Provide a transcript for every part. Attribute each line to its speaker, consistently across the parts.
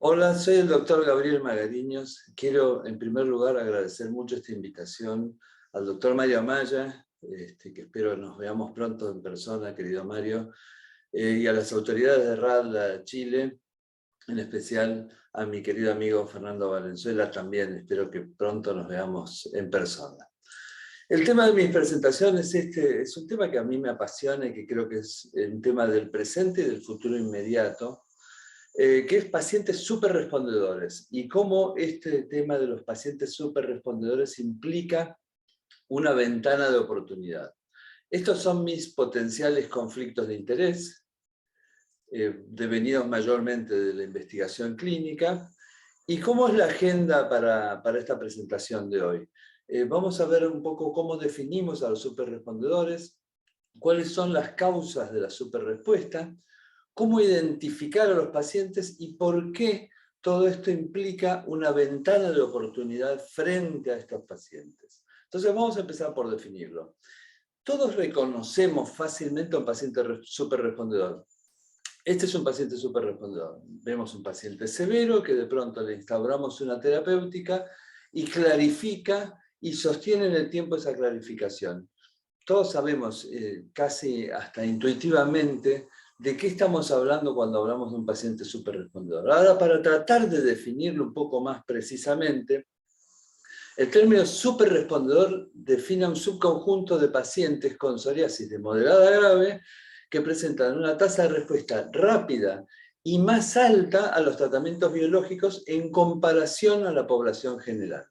Speaker 1: Hola, soy el doctor Gabriel Magariños. Quiero, en primer lugar, agradecer mucho esta invitación al doctor Mario Amaya, que espero nos veamos pronto en persona, querido Mario, y a las autoridades de RADLA Chile, en especial a mi querido amigo Fernando Valenzuela, también espero que pronto nos veamos en persona. El tema de mis presentaciones es un tema que a mí me apasiona y que creo que es un tema del presente y del futuro inmediato, que es pacientes súper respondedores, y cómo este tema de los pacientes súper respondedores implica una ventana de oportunidad. Estos son mis potenciales conflictos de interés, devenidos mayormente de la investigación clínica, y cómo es la agenda para esta presentación de hoy. Vamos a ver un poco cómo definimos a los superrespondedores, cuáles son las causas de la superrespuesta, cómo identificar a los pacientes y por qué todo esto implica una ventana de oportunidad frente a estos pacientes. Entonces vamos a empezar por definirlo. Todos reconocemos fácilmente a un paciente superrespondedor. Este es un paciente superrespondedor. Vemos un paciente severo que de pronto le instauramos una terapéutica y clarifica y sostiene en el tiempo esa clarificación. Todos sabemos, casi hasta intuitivamente, de qué estamos hablando cuando hablamos de un paciente superrespondedor. Ahora, para tratar de definirlo un poco más precisamente, el término superrespondedor define un subconjunto de pacientes con psoriasis de moderada a grave que presentan una tasa de respuesta rápida y más alta a los tratamientos biológicos en comparación a la población general.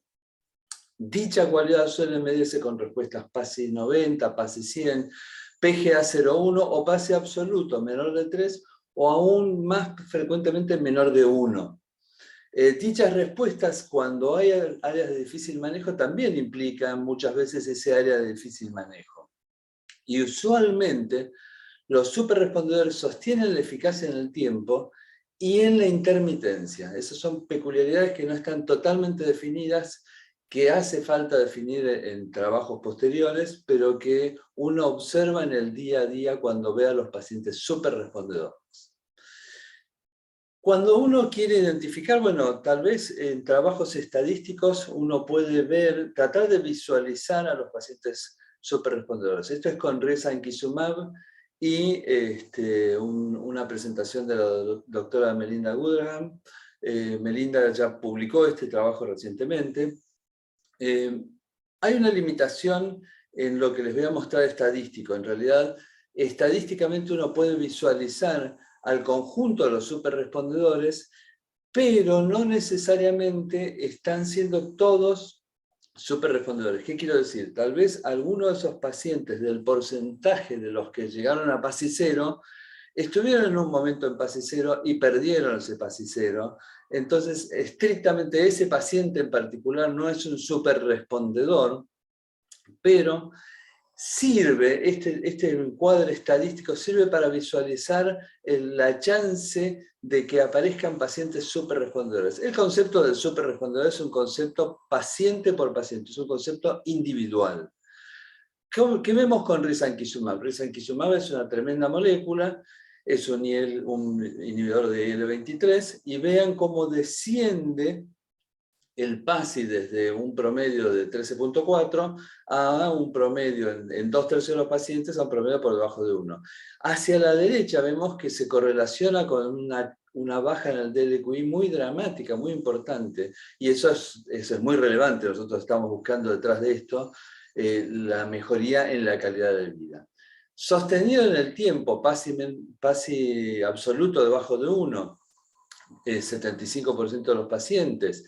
Speaker 1: Dicha cualidad suele medirse con respuestas PASI 90, PASI 100, PGA 0,1 o PASI absoluto menor de 3 o aún más frecuentemente menor de 1. Dichas respuestas, cuando hay áreas de difícil manejo, también implican muchas veces ese área de difícil manejo. Y usualmente los superrespondedores sostienen la eficacia en el tiempo y en la intermitencia. Esas son peculiaridades que no están totalmente definidas, que hace falta definir en trabajos posteriores, pero que uno observa en el día a día cuando ve a los pacientes superrespondedores. Cuando uno quiere identificar, bueno, tal vez en trabajos estadísticos uno puede ver, tratar de visualizar a los pacientes superrespondedores. Esto es con Risankizumab y una presentación de la doctora Melinda Goodham. Melinda ya publicó este trabajo recientemente. Hay una limitación en lo que les voy a mostrar estadístico. En realidad, estadísticamente uno puede visualizar al conjunto de los superrespondedores, pero no necesariamente están siendo todos superrespondedores. ¿Qué quiero decir? Tal vez algunos de esos pacientes del porcentaje de los que llegaron a PASI 0 estuvieron en un momento en PASI 0 y perdieron ese PASI 0. Entonces, estrictamente ese paciente en particular no es un superrespondedor, pero sirve, este encuadre estadístico sirve para visualizar la chance de que aparezcan pacientes superrespondedores. El concepto del superrespondedor es un concepto paciente por paciente, es un concepto individual. ¿Qué vemos con Risankizumab? Risankizumab es una tremenda molécula, es un inhibidor de IL-23, y vean cómo desciende el PASI desde un promedio de 13,4 a un promedio en 2/3 de los pacientes, a un promedio por debajo de 1. Hacia la derecha vemos que se correlaciona con una baja en el DLQI muy dramática, muy importante, y eso es muy relevante. Nosotros estamos buscando detrás de esto la mejoría en la calidad de vida. Sostenido en el tiempo, PASI absoluto debajo de 1, 75% de los pacientes,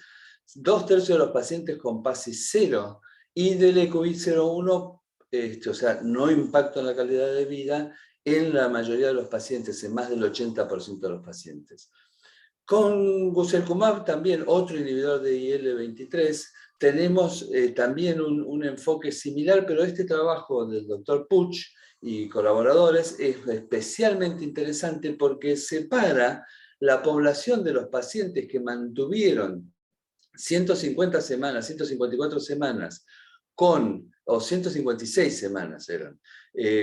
Speaker 1: 2/3 de los pacientes con PASI 0 y DLQI 0,1, o sea, no impacto en la calidad de vida en la mayoría de los pacientes, en más del 80% de los pacientes. Con Guselkumab, también otro inhibidor de IL-23, tenemos también un enfoque similar, pero este trabajo del doctor Puch y colaboradores es especialmente interesante porque separa la población de los pacientes que mantuvieron 150 semanas, 154 semanas, o 156 semanas eran,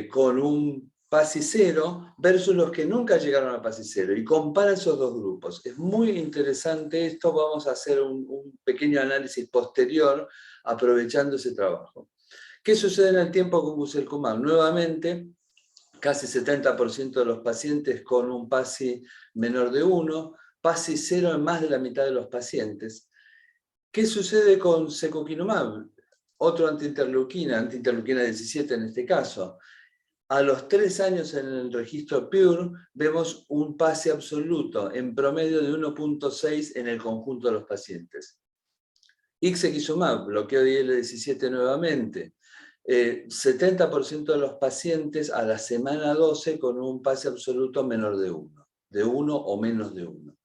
Speaker 1: con un PASI 0 versus los que nunca llegaron a PASI 0 y compara esos dos grupos. Es muy interesante esto, vamos a hacer un pequeño análisis posterior aprovechando ese trabajo. ¿Qué sucede en el tiempo con Guselkumab? Nuevamente, casi 70% de los pacientes con un PASI menor de 1, PASI 0 en más de la mitad de los pacientes. ¿Qué sucede con Secukinumab? Otro antiinterleuquina 17 en este caso. A los 3 años en el registro PURE vemos un PASI absoluto en promedio de 1.6 en el conjunto de los pacientes. Ixekizumab, bloqueo de IL-17 nuevamente. 70% de los pacientes a la semana 12 con un PASI absoluto menor de 1 o menos de 1.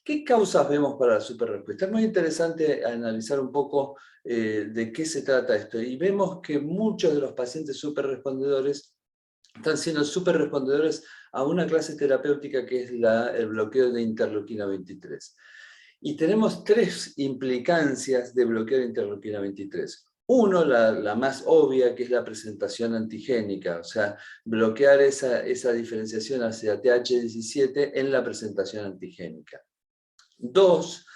Speaker 1: ¿Qué causas vemos para la superrespuesta? Es muy interesante analizar un poco de qué se trata esto. Y vemos que muchos de los pacientes superrespondedores están siendo superrespondedores a una clase terapéutica que es el bloqueo de interleuquina 23. Y tenemos 3 implicancias de bloqueo de interleuquina 23. Uno, la más obvia, que es la presentación antigénica, o sea, bloquear esa diferenciación hacia TH17 en la presentación antigénica. 2,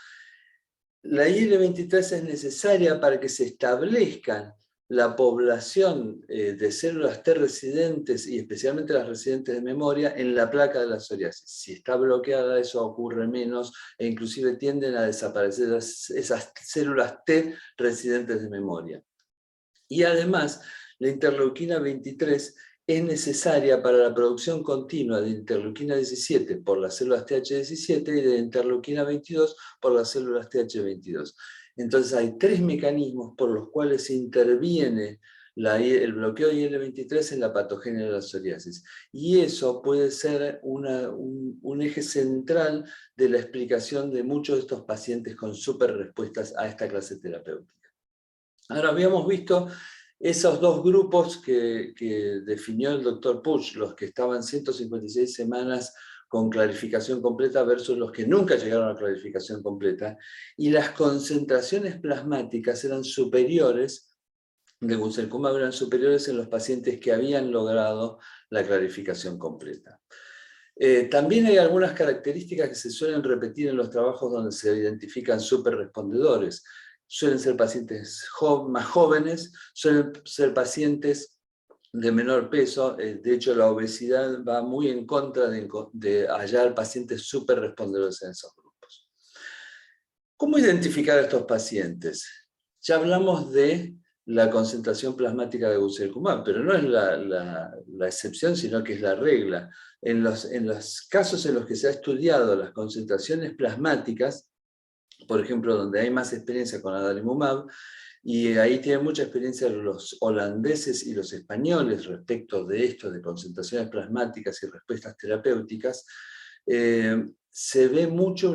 Speaker 1: la IL-23 es necesaria para que se establezcan la población de células T residentes, y especialmente las residentes de memoria, en la placa de la psoriasis. Si está bloqueada, eso ocurre menos, e inclusive tienden a desaparecer esas células T residentes de memoria. Y además, la interleuquina 23 es necesaria para la producción continua de interleuquina 17 por las células TH17 y de interleuquina 22 por las células TH22. Entonces hay 3 mecanismos por los cuales interviene el bloqueo de IL-23 en la patogenia de la psoriasis. Y eso puede ser un eje central de la explicación de muchos de estos pacientes con superrespuestas a esta clase terapéutica. Ahora, habíamos visto esos 2 grupos que definió el doctor Pusch, los que estaban 156 semanas con clarificación completa versus los que nunca llegaron a clarificación completa, y las concentraciones plasmáticas eran superiores, de Guselkumab eran superiores en los pacientes que habían logrado la clarificación completa. También hay algunas características que se suelen repetir en los trabajos donde se identifican superrespondedores. Suelen ser pacientes más jóvenes, suelen ser pacientes de menor peso. De hecho, la obesidad va muy en contra de hallar pacientes superrespondedores en esos grupos. ¿Cómo identificar a estos pacientes? Ya hablamos de la concentración plasmática de Guselkumab, pero no es la excepción, sino que es la regla. En los casos en los que se ha estudiado las concentraciones plasmáticas, por ejemplo, donde hay más experiencia con adalimumab, y ahí tienen mucha experiencia los holandeses y los españoles respecto de esto, de concentraciones plasmáticas y respuestas terapéuticas, se ve mucho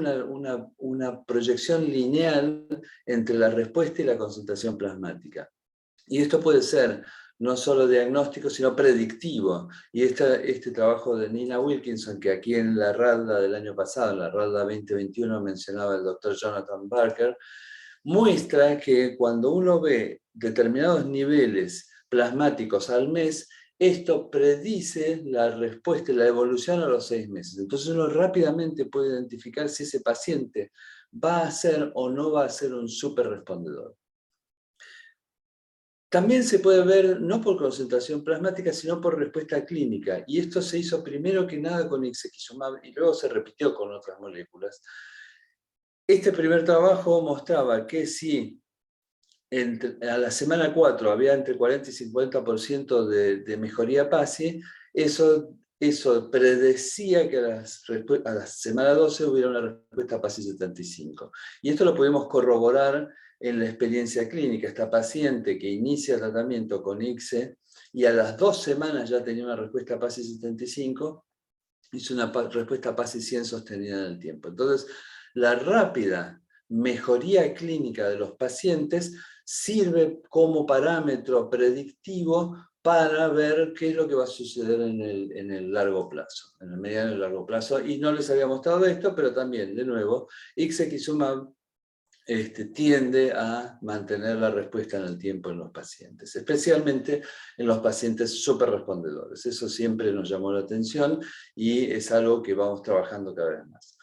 Speaker 1: una proyección lineal entre la respuesta y la concentración plasmática. Y esto puede ser no solo diagnóstico, sino predictivo. Y este trabajo de Nina Wilkinson, que aquí en la RADA del año pasado, en la RADA 2021, mencionaba el doctor Jonathan Barker, muestra que cuando uno ve determinados niveles plasmáticos al mes, esto predice la respuesta y la evolución a los 6 meses. Entonces uno rápidamente puede identificar si ese paciente va a ser o no va a ser un superrespondedor. También se puede ver, no por concentración plasmática, sino por respuesta clínica. Y esto se hizo primero que nada con Ixekizumab y luego se repitió con otras moléculas. Este primer trabajo mostraba que si a la semana 4 había entre 40 y 50% de mejoría PASI, eso predecía que a la semana 12 hubiera una respuesta PASI 75. Y esto lo pudimos corroborar en la experiencia clínica. Esta paciente que inicia tratamiento con ICSE y a las 2 semanas ya tenía una respuesta PASI 75, hizo una respuesta PASI 100 sostenida en el tiempo. Entonces, la rápida mejoría clínica de los pacientes sirve como parámetro predictivo para ver qué es lo que va a suceder en el largo plazo, en el mediano y largo plazo. Y no les había mostrado esto, pero también, de nuevo, Ixekizumab tiende a mantener la respuesta en el tiempo en los pacientes, especialmente en los pacientes superrespondedores. Eso siempre nos llamó la atención y es algo que vamos trabajando cada vez más.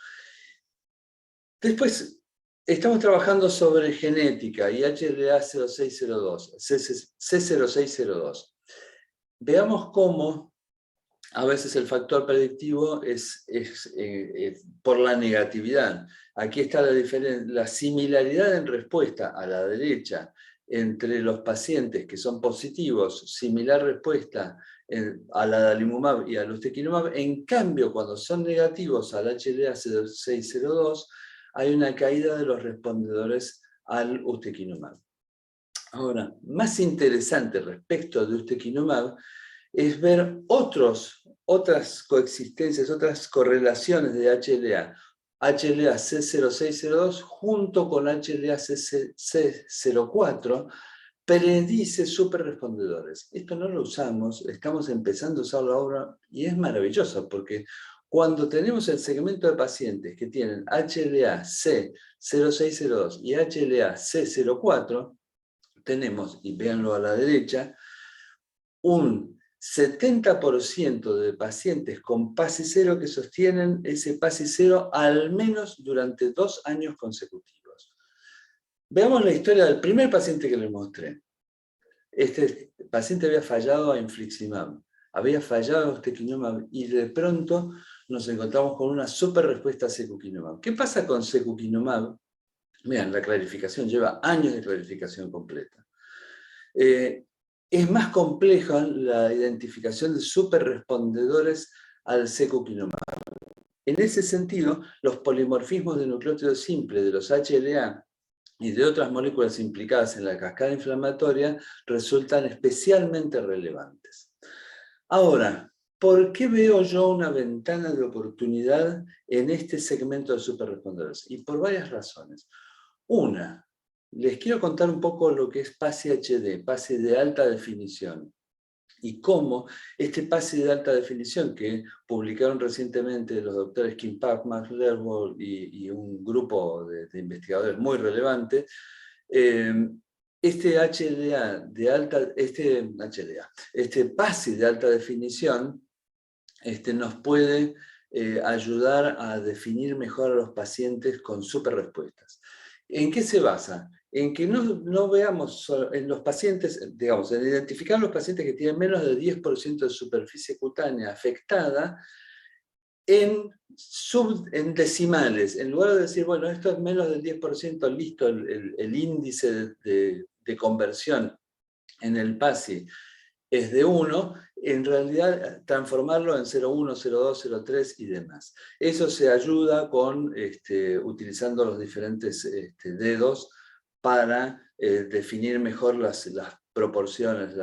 Speaker 1: Después, estamos trabajando sobre genética y HLA-0602, C0602. Veamos cómo a veces el factor predictivo es por la negatividad. Aquí está la similaridad en respuesta a la derecha entre los pacientes que son positivos, similar respuesta a la adalimumab y al ustekinumab. En cambio, cuando son negativos al HLA-0602, hay una caída de los respondedores al ustekinumab. Ahora, más interesante respecto de ustekinumab es ver otras coexistencias, otras correlaciones de HLA. HLA-C0602 junto con HLA-C04 predice superrespondedores. Esto no lo usamos, estamos empezando a usarlo ahora y es maravilloso porque cuando tenemos el segmento de pacientes que tienen HLA-C0602 y HLA-C04, tenemos, y véanlo a la derecha, un 70% de pacientes con PASI 0 que sostienen ese PASI 0 al menos durante 2 años consecutivos. Veamos la historia del primer paciente que les mostré. Este paciente había fallado a infliximab, había fallado a ustekinumab y de pronto nos encontramos con una super respuesta a secukinumab. ¿Qué pasa con secukinumab? Vean, la clarificación lleva años de clarificación completa. Es más compleja la identificación de superrespondedores al secukinumab. En ese sentido, los polimorfismos de nucleótido simple de los HLA y de otras moléculas implicadas en la cascada inflamatoria resultan especialmente relevantes. Ahora, ¿por qué veo yo una ventana de oportunidad en este segmento de superrespondedores? Y por varias razones. Una, les quiero contar un poco lo que es PASI HD, PASI de alta definición, y cómo este PASI de alta definición que publicaron recientemente los doctores Kim Park, Max Lervold y un grupo de investigadores muy relevante, este PASI de alta definición nos puede ayudar a definir mejor a los pacientes con superrespuestas. ¿En qué se basa? En que no veamos en los pacientes, digamos, en identificar los pacientes que tienen menos del 10% de superficie cutánea afectada en decimales. En lugar de decir, bueno, esto es menos del 10%, listo, el índice de conversión en el PASI es de 1, en realidad transformarlo en 0,1, 0,2, 0,3 y demás. Eso se ayuda con utilizando los diferentes dedos para definir mejor las proporciones,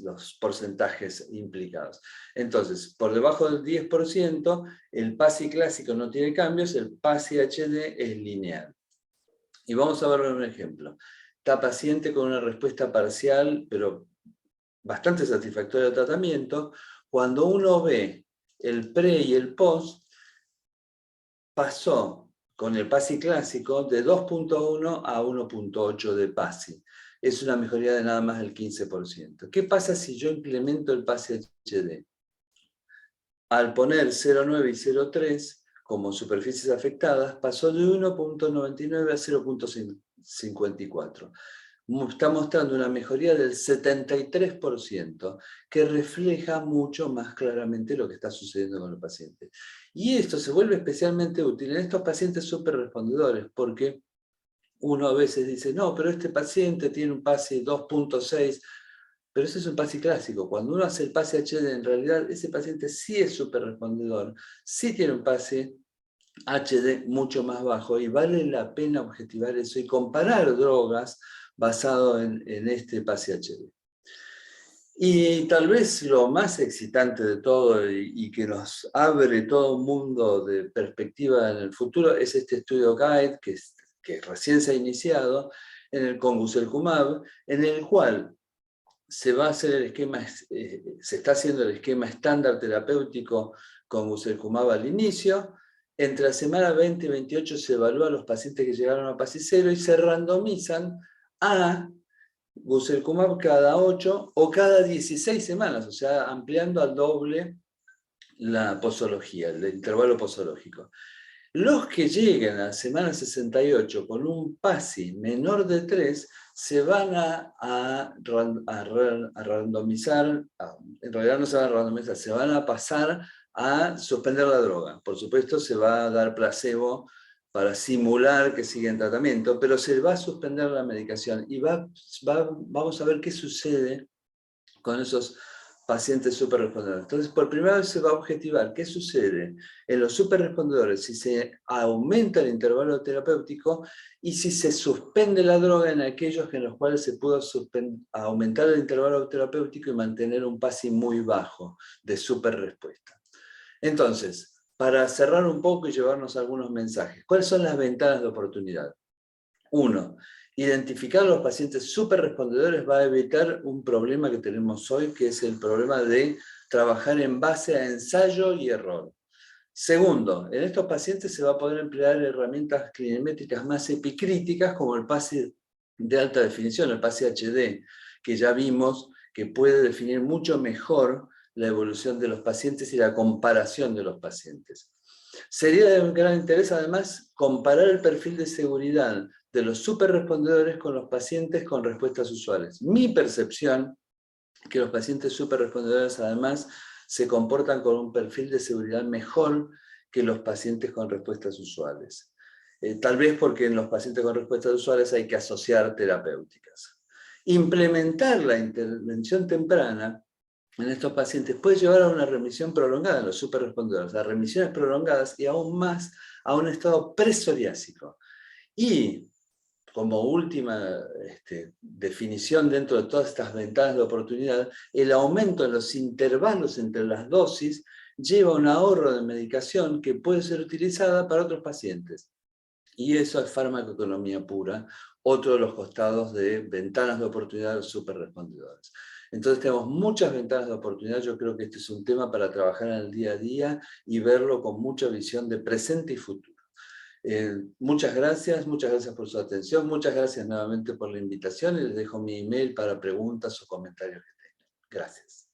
Speaker 1: los porcentajes implicados. Entonces, por debajo del 10%, el PASI clásico no tiene cambios, el PASI HD es lineal. Y vamos a verlo en un ejemplo. Está paciente con una respuesta parcial, pero bastante satisfactorio al tratamiento. Cuando uno ve el pre y el post, pasó con el PASI clásico de 2.1 a 1.8 de PASI. Es una mejoría de nada más del 15%. ¿Qué pasa si yo implemento el PASI HD? Al poner 0,9 y 0,3 como superficies afectadas, pasó de 1.99 a 0.54. Está mostrando una mejoría del 73%, que refleja mucho más claramente lo que está sucediendo con el paciente. Y esto se vuelve especialmente útil en estos pacientes superrespondedores, porque uno a veces dice, no, pero este paciente tiene un PASI 2.6, pero ese es un PASI clásico. Cuando uno hace el PASI HD, en realidad ese paciente sí es superrespondedor, sí tiene un PASI HD mucho más bajo, y vale la pena objetivar eso y comparar drogas basado en este PASI HD. Y tal vez lo más excitante de todo y que nos abre todo un mundo de perspectiva en el futuro es este estudio GUIDE que recién se ha iniciado con guselkumab, en el cual se va a hacer el esquema, se está haciendo el esquema estándar terapéutico con guselkumab al inicio, Entre la semana 20 y 28 se evalúan los pacientes que llegaron a PASI 0 y se randomizan a Guselkumab cada 8 o cada 16 semanas, o sea, ampliando al doble la posología, el intervalo posológico. Los que lleguen a la semana 68 con un PASI menor de 3 se van a randomizar, en realidad no se van a randomizar, se van a pasar a suspender la droga. Por supuesto se va a dar placebo para simular que siguen tratamiento, pero se va a suspender la medicación y vamos a ver qué sucede con esos pacientes superrespondedores. Entonces, por primera vez se va a objetivar qué sucede en los superrespondedores si se aumenta el intervalo terapéutico y si se suspende la droga en aquellos en los cuales se pudo aumentar el intervalo terapéutico y mantener un PASI muy bajo de superrespuesta. Entonces, para cerrar un poco y llevarnos algunos mensajes, ¿cuáles son las ventanas de oportunidad? 1. Identificar a los pacientes superrespondedores va a evitar un problema que tenemos hoy, que es el problema de trabajar en base a ensayo y error. Segundo, en estos pacientes se va a poder emplear herramientas clinimétricas más epicríticas como el PASI de alta definición, el PASI HD, que ya vimos que puede definir mucho mejor la evolución de los pacientes y la comparación de los pacientes. Sería de un gran interés, además, comparar el perfil de seguridad de los superrespondedores con los pacientes con respuestas usuales. Mi percepción es que los pacientes superrespondedores, además, se comportan con un perfil de seguridad mejor que los pacientes con respuestas usuales. Tal vez porque en los pacientes con respuestas usuales hay que asociar terapéuticas. Implementar la intervención temprana en estos pacientes puede llevar a una remisión prolongada en los superrespondedores, a remisiones prolongadas y aún más a un estado presoriásico. Y como última definición dentro de todas estas ventanas de oportunidad, el aumento en los intervalos entre las dosis lleva a un ahorro de medicación que puede ser utilizada para otros pacientes. Y eso es farmacoeconomía pura, otro de los costados de ventanas de oportunidad de los superrespondedores. Entonces tenemos muchas ventanas de oportunidad. Yo creo que este es un tema para trabajar en el día a día y verlo con mucha visión de presente y futuro. Muchas gracias por su atención, muchas gracias nuevamente por la invitación y les dejo mi email para preguntas o comentarios que tengan. Gracias.